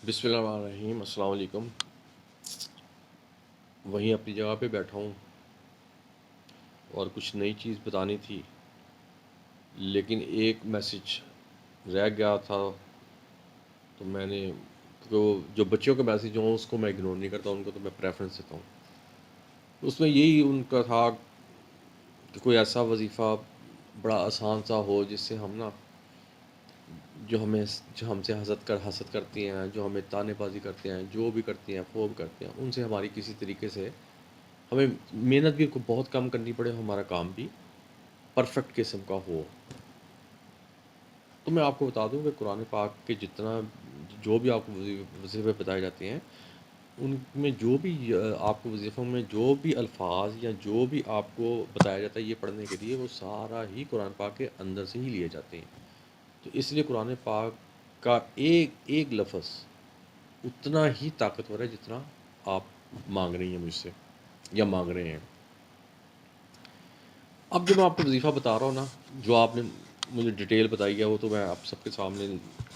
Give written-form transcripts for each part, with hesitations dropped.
بسم اللہ الرحمن الرحیم۔ السلام علیکم۔ وہیں اپنی جگہ پہ بیٹھا ہوں اور کچھ نئی چیز بتانی تھی، لیکن ایک میسج رہ گیا تھا تو میں نے جو بچوں کے میسج ہوں اس کو میں اگنور نہیں کرتا، ان کو تو میں پریفرنس دیتا ہوں۔ اس میں یہی ان کا تھا کہ کوئی ایسا وظیفہ بڑا آسان سا ہو جس سے ہم نا جو ہم سے حسد کرتی ہیں، جو ہمیں طعنے بازی کرتے ہیں، جو بھی کرتی ہیں، خوب کرتے ہیں، ان سے ہماری کسی طریقے سے ہمیں محنت بھی کو بہت کم کرنی پڑے، ہمارا کام بھی پرفیکٹ قسم کا ہو۔ تو میں آپ کو بتا دوں کہ قرآن پاک کے جو بھی آپ کو وظیفے بتائے جاتے ہیں، ان میں جو بھی آپ کو وظیفوں میں جو بھی الفاظ یا جو بھی آپ کو بتایا جاتا ہے یہ پڑھنے کے لیے، وہ سارا ہی قرآن پاک کے اندر سے ہی لیے جاتے ہیں۔ تو اس لیے قرآن پاک کا ایک ایک لفظ اتنا ہی طاقتور ہے جتنا آپ مانگ رہی ہیں مجھ سے یا مانگ رہے ہیں۔ اب جو میں آپ کو وظیفہ بتا رہا ہوں نا، جو آپ نے مجھے ڈیٹیل بتائی ہے، وہ تو میں آپ سب کے سامنے،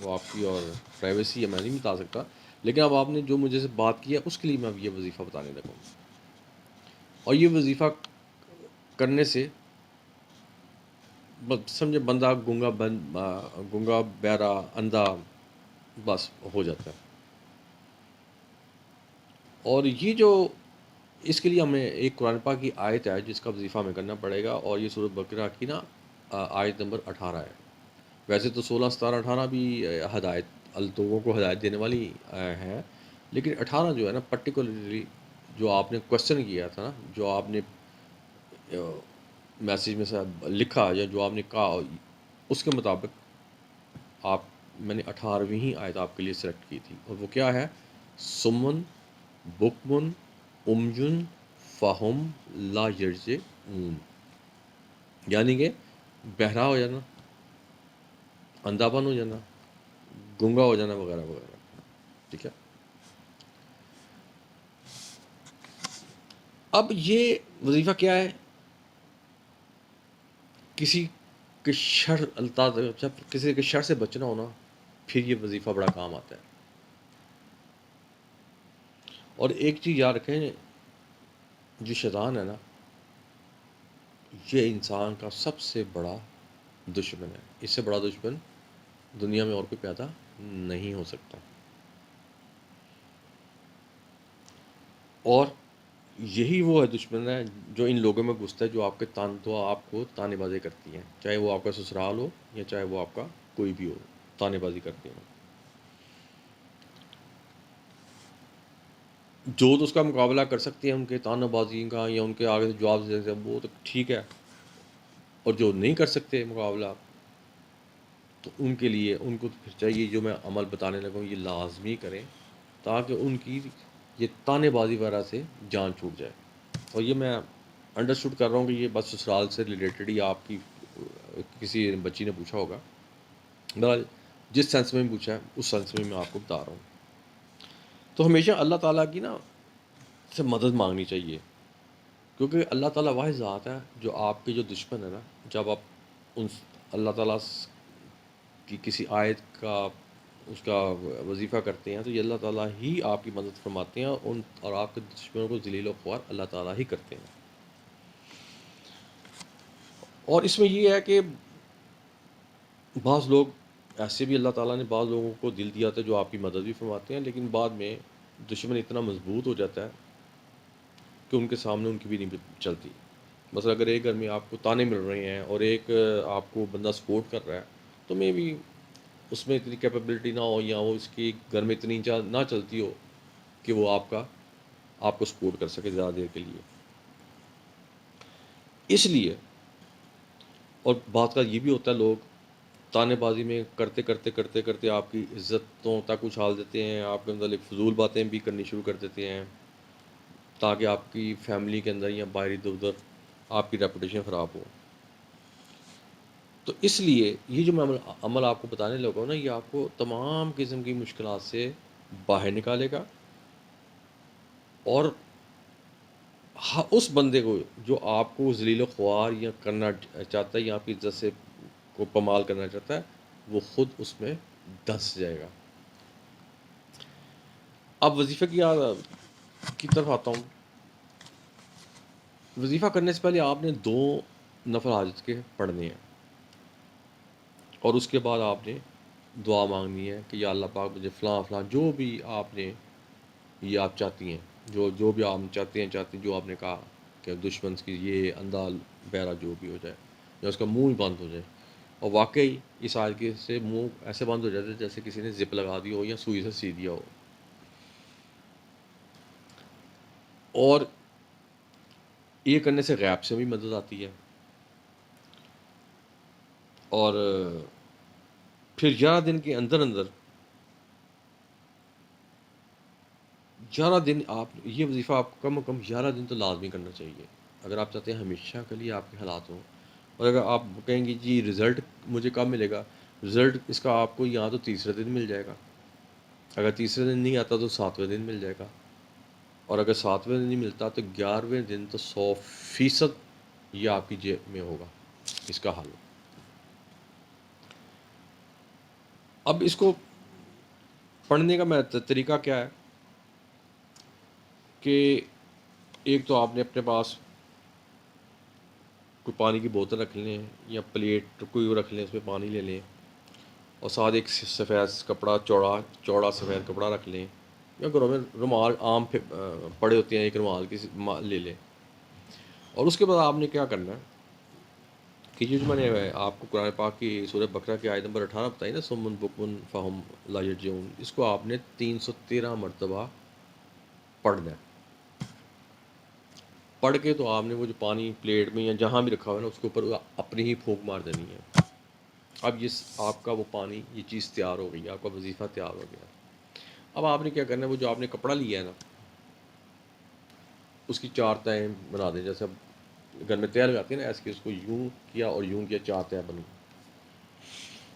وہ آپ کی اور پرائیویسی ہے، میں نہیں بتا سکتا، لیکن اب آپ نے جو مجھے سے بات کی ہے اس کے لیے میں اب یہ وظیفہ بتانے لگا ہوں۔ اور یہ وظیفہ کرنے سے سمجھے بندہ گنگا بہرا اندھا بس ہو جاتا ہے۔ اور یہ جو اس کے لیے ہمیں ایک قرآن پاک کی آیت ہے جس کا وظیفہ ہمیں کرنا پڑے گا، اور یہ سورۃ بقرہ کی نا آیت نمبر 18 ہے۔ ویسے تو 16، 17، 18 بھی ہدایت لوگوں کو ہدایت دینے والی ہے، لیکن 18 جو ہے نا پرٹیکولرلی جو آپ نے کوشچن کیا تھا نا، جو آپ نے میسیج میں سے لکھا یا جو آپ نے کہا، اس کے مطابق میں نے 18ویں آیت آپ کے لیے سلیکٹ کی تھی، اور وہ کیا ہے؟ سمن بکمن امجن فہم لا یرجعون، یعنی کہ بہرا ہو جانا، اندھا پن ہو جانا، گنگا ہو جانا، وغیرہ وغیرہ۔ ٹھیک ہے، اب یہ وظیفہ کیا ہے؟ کسی کے جب کسی کے شر سے بچنا ہونا، پھر یہ وظیفہ بڑا کام آتا ہے۔ اور ایک چیز یاد رکھیں، جو شیطان ہے نا، یہ انسان کا سب سے بڑا دشمن ہے۔ اس سے بڑا دشمن دنیا میں اور کوئی پیدا نہیں ہو سکتا۔ اور یہی وہ ہے دشمن ہے جو ان لوگوں میں گھستا ہے، جو آپ کو تانے بازی کرتی ہیں، چاہے وہ آپ کا سسرال ہو یا چاہے وہ آپ کا کوئی بھی ہو، تانے بازی کرتے ہیں۔ جو تو اس کا مقابلہ کر سکتے ہیں ان کے تانے بازی کا یا ان کے آگے سے جواب دے سکتے ہیں، وہ تو ٹھیک ہے، اور جو نہیں کر سکتے مقابلہ، تو ان کے لیے ان کو پھر چاہیے جو میں عمل بتانے لگا ہوں یہ لازمی کریں، تاکہ ان کی یہ تانے بازی وغیرہ سے جان چھوٹ جائے۔ اور یہ میں انڈرسٹوڈ کر رہا ہوں کہ یہ بس سسرال سے ریلیٹڈ ہی آپ کی کسی بچی نے پوچھا ہوگا، بہرحال جس سینس میں پوچھا ہے اس سینس میں آپ کو بتا رہا ہوں۔ تو ہمیشہ اللہ تعالیٰ کی نا سے مدد مانگنی چاہیے، کیونکہ اللہ تعالیٰ واحد ذات ہے جو آپ کے جو دشمن ہے نا، جب آپ ان اللہ تعالیٰ کی کسی آیت کا اس کا وظیفہ کرتے ہیں، تو یہ اللہ تعالیٰ ہی آپ کی مدد فرماتے ہیں، اور آپ کے دشمنوں کو ذلیل و خوار اللہ تعالیٰ ہی کرتے ہیں۔ اور اس میں یہ ہے کہ بعض لوگ ایسے بھی اللہ تعالیٰ نے بعض لوگوں کو دل دیا تھا جو آپ کی مدد بھی فرماتے ہیں، لیکن بعد میں دشمن اتنا مضبوط ہو جاتا ہے کہ ان کے سامنے ان کی بھی نہیں چلتی۔ مثلا اگر ایک گھر میں آپ کو تانے مل رہے ہیں اور ایک آپ کو بندہ سپورٹ کر رہا ہے، تو میں بھی اس میں اتنی کیپیبلٹی نہ ہو، یا وہ اس کی گھر میں اتنی نہ چلتی ہو کہ وہ آپ کو سپورٹ کر سکے زیادہ دیر کے لیے۔ اس لیے، اور بات کا یہ بھی ہوتا ہے، لوگ تانے بازی میں کرتے کرتے کرتے کرتے آپ کی عزتوں تک اچھال دیتے ہیں، آپ کے متعلق فضول باتیں بھی کرنی شروع کر دیتے ہیں، تاکہ آپ کی فیملی کے اندر یا باہر ادھر ادھر آپ کی ریپوٹیشن خراب ہو۔ تو اس لیے یہ جو میں عمل آپ کو بتانے لگا ہوں نا، یہ آپ کو تمام قسم کی مشکلات سے باہر نکالے گا، اور اس بندے کو جو آپ کو ذلیل و خوار یا کرنا چاہتا ہے یا آپ کی عزت سے کو پامال کرنا چاہتا ہے، وہ خود اس میں دھنس جائے گا۔ اب وظیفے کی طرف آتا ہوں. وظیفہ کرنے سے پہلے آپ نے 2 نفل حاجت کے پڑھنے ہیں، اور اس کے بعد آپ نے دعا مانگنی ہے کہ یا اللہ پاک مجھے فلاں فلاں جو بھی آپ نے یہ آپ چاہتی ہیں، جو بھی آپ چاہتے ہیں جو آپ نے کہا کہ دشمن کی یہ اندھا بہرا جو بھی ہو جائے یا اس کا منہ ہی بند ہو جائے. اور واقعی اس آدمی سے منہ ایسے بند ہو جاتے جیسے کسی نے زپ لگا دی ہو یا سوئی سے سی دیا ہو. اور یہ کرنے سے غیب سے بھی مدد آتی ہے. اور پھر 11 دن کے اندر 11 دن آپ یہ وظیفہ آپ کو کم از کم 11 دن تو لازمی کرنا چاہیے اگر آپ چاہتے ہیں ہمیشہ کے لیے آپ کے حالات ہوں. اور اگر آپ کہیں گے جی رزلٹ مجھے کب ملے گا، رزلٹ اس کا آپ کو یہاں تو تیسرے دن مل جائے گا. اگر تیسرے دن نہیں آتا تو 7ویں دن مل جائے گا، اور اگر 7ویں دن نہیں ملتا تو 11ویں دن تو 100% یہ آپ کی جیب میں ہوگا اس کا حل. اب اس کو پڑھنے کا میں طریقہ کیا ہے کہ ایک تو آپ نے اپنے پاس کوئی پانی کی بوتل رکھ لیں یا پلیٹ کوئی رکھ لیں، اس میں پانی لے لیں، اور ساتھ ایک سفید کپڑا چوڑا سفید کپڑا رکھ لیں، یا گھروں میں رومال عام پڑے ہوتے ہیں، ایک رومال کی لے لیں. اور اس کے بعد آپ نے کیا کرنا ہے کہ یہ جو میں نے آپ کو قرآن پاک کی سورہ بقرہ کی آیت نمبر 18 بتائی نا، سمن بکمن فہم لا یرجعون، اس کو آپ نے 313 مرتبہ پڑھنا ہے. پڑھ کے تو آپ نے وہ جو پانی پلیٹ میں یا جہاں بھی رکھا ہوا ہے نا اس کے اوپر اپنی ہی پھونک مار دینی ہے. اب یہ آپ کا وہ پانی یہ چیز تیار ہو گئی، آپ کا وظیفہ تیار ہو گیا. اب آپ نے کیا کرنا ہے، وہ جو آپ نے کپڑا لیا ہے نا اس کی 4 تہیں بنا دیں. جیسے اب گھر میں تہ لگاتے ہیں نا، ایسے کہ اس کو یوں کیا اور یوں کیا، 4 تہیں بنی.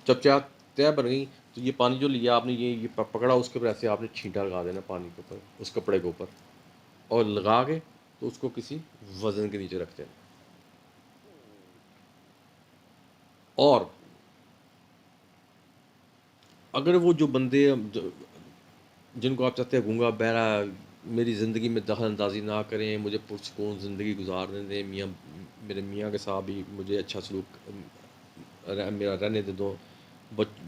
جب 4 تہیں بن گئی تو یہ پانی جو لیا آپ نے یہ پکڑا، اس کے اوپر ایسے آپ نے چھینٹا لگا دینا پانی کے اوپر، اس کپڑے کے اوپر، اور لگا کے تو اس کو کسی وزن کے نیچے رکھ دینا. اور اگر وہ جو بندے جن کو آپ چاہتے ہیں گونگا بہرا میری زندگی میں دخل اندازی نہ کریں، مجھے پرسکون زندگی گزارنے دیں، میرے میاں کے ساتھ بھی مجھے اچھا سلوک میرا رہنے دے دو،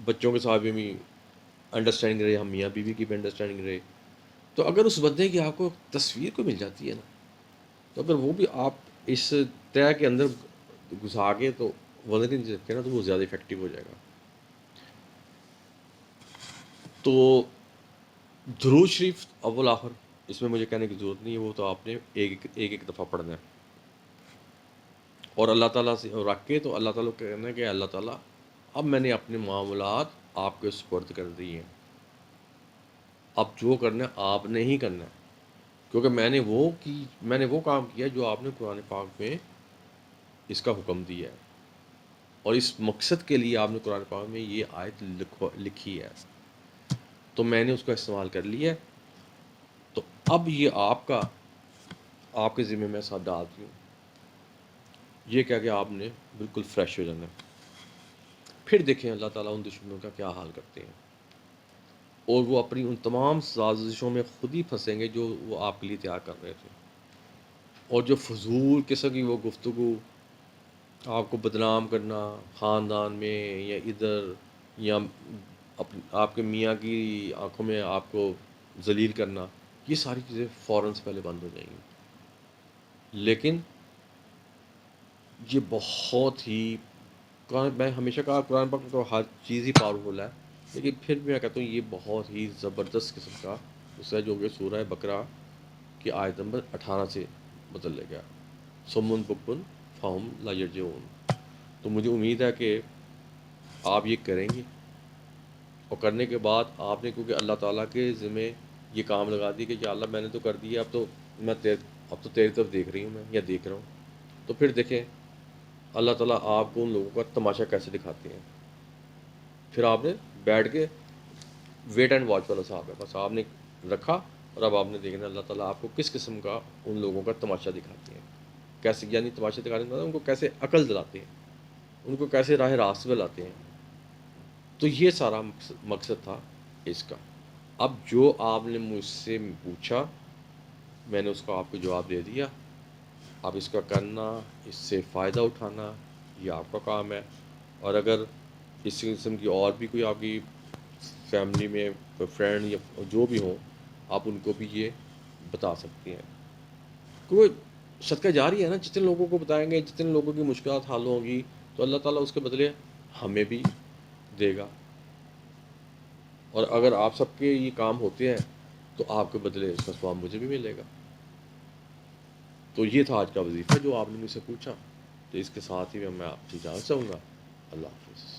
بچوں کے ساتھ بھی انڈرسٹینڈنگ رہے، ہم میاں بیوی کی بھی انڈرسٹینڈنگ رہے. تو اگر اس بندے کی آپ کو تصویر کو مل جاتی ہے نا، تو اگر وہ بھی آپ اس طے کے اندر گھسا کے تو وزن کے نیچے رکھے نا، تو وہ زیادہ افیکٹو ہو جائے گا. تو درود شریف اول آخر اس میں مجھے کہنے کی ضرورت نہیں ہے، وہ تو آپ نے ایک دفعہ پڑھنا ہے. اور اللہ تعالیٰ سے رکھ کے تو اللہ تعالیٰ کو کہنا ہے کہ اللہ تعالیٰ اب میں نے اپنے معاملات آپ کے سپرد کر دی ہیں، اب جو کرنا ہے آپ نے ہی کرنا ہے، کیونکہ میں نے وہ کام کیا جو آپ نے قرآن پاک میں اس کا حکم دیا ہے، اور اس مقصد کے لیے آپ نے قرآن پاک میں یہ آیت لکھی ہے، تو میں نے اس کا استعمال کر لیا ہے. تو اب یہ آپ کے ذمہ میں ساتھ ڈالتی ہوں، یہ کہہ کے آپ نے بالکل فریش ہو جانا ہے. پھر دیکھیں اللہ تعالیٰ ان دشمنوں کا کیا حال کرتے ہیں، اور وہ اپنی ان تمام سازشوں میں خود ہی پھنسیں گے جو وہ آپ کے لیے تیار کر رہے تھے. اور جو فضول قسم کی وہ گفتگو، آپ کو بدنام کرنا خاندان میں یا ادھر، یا آپ کے میاں کی آنکھوں میں آپ کو ذلیل کرنا، یہ ساری چیزیں فوراً سے پہلے بند ہو جائیں گی. لیکن یہ بہت ہی میں ہمیشہ کہا قرآن پاک تو ہر چیز ہی پاورفل ہے، لیکن پھر بھی میں کہتا ہوں یہ بہت ہی زبردست قسم کا اس ہے جو کہ سورہ بقرہ کی آیت نمبر 18 سے بدل لے گیا، سمن بکن فہم لا یرجعون. تو مجھے امید ہے کہ آپ یہ کریں گے، اور کرنے کے بعد آپ نے کیونکہ اللہ تعالیٰ کے ذمہ یہ کام لگا دی کہ یا اللہ میں نے تو کر دیا، اب تو تیری طرف دیکھ رہی ہوں میں یا دیکھ رہا ہوں. تو پھر دیکھیں اللہ تعالیٰ آپ کو ان لوگوں کا تماشا کیسے دکھاتے ہیں. پھر آپ نے بیٹھ کے ویٹ اینڈ واچ والا صاحب ہے، بس آپ نے رکھا، اور اب آپ نے دیکھنا اللہ تعالیٰ آپ کو کس قسم کا ان لوگوں کا تماشا دکھاتے ہیں، کیسے یعنی تماشا دکھانے کا ان کو کیسے عقل دلاتے ہیں، ان کو کیسے راہ راست پہ لاتے ہیں. تو یہ سارا مقصد تھا اس کا. اب جو آپ نے مجھ سے پوچھا میں نے اس کا آپ کو جواب دے دیا. اب اس کا کرنا، اس سے فائدہ اٹھانا یہ آپ کا کام ہے. اور اگر اس قسم کی اور بھی کوئی آپ کی فیملی میں فرینڈ یا جو بھی ہوں آپ ان کو بھی یہ بتا سکتی ہیں. کوئی صدقہ جاری ہے نا، جتنے لوگوں کو بتائیں گے، جتنے لوگوں کی مشکلات حل ہوں گی تو اللہ تعالیٰ اس کے بدلے ہمیں بھی دے گا. اور اگر آپ سب کے یہ کام ہوتے ہیں تو آپ کے بدلے اس کا ثواب مجھے بھی ملے گا. تو یہ تھا آج کا وظیفہ جو آپ نے مجھ سے پوچھا. تو اس کے ساتھ ہی میں آپ سے اجازت چاہوں گا. اللہ حافظ.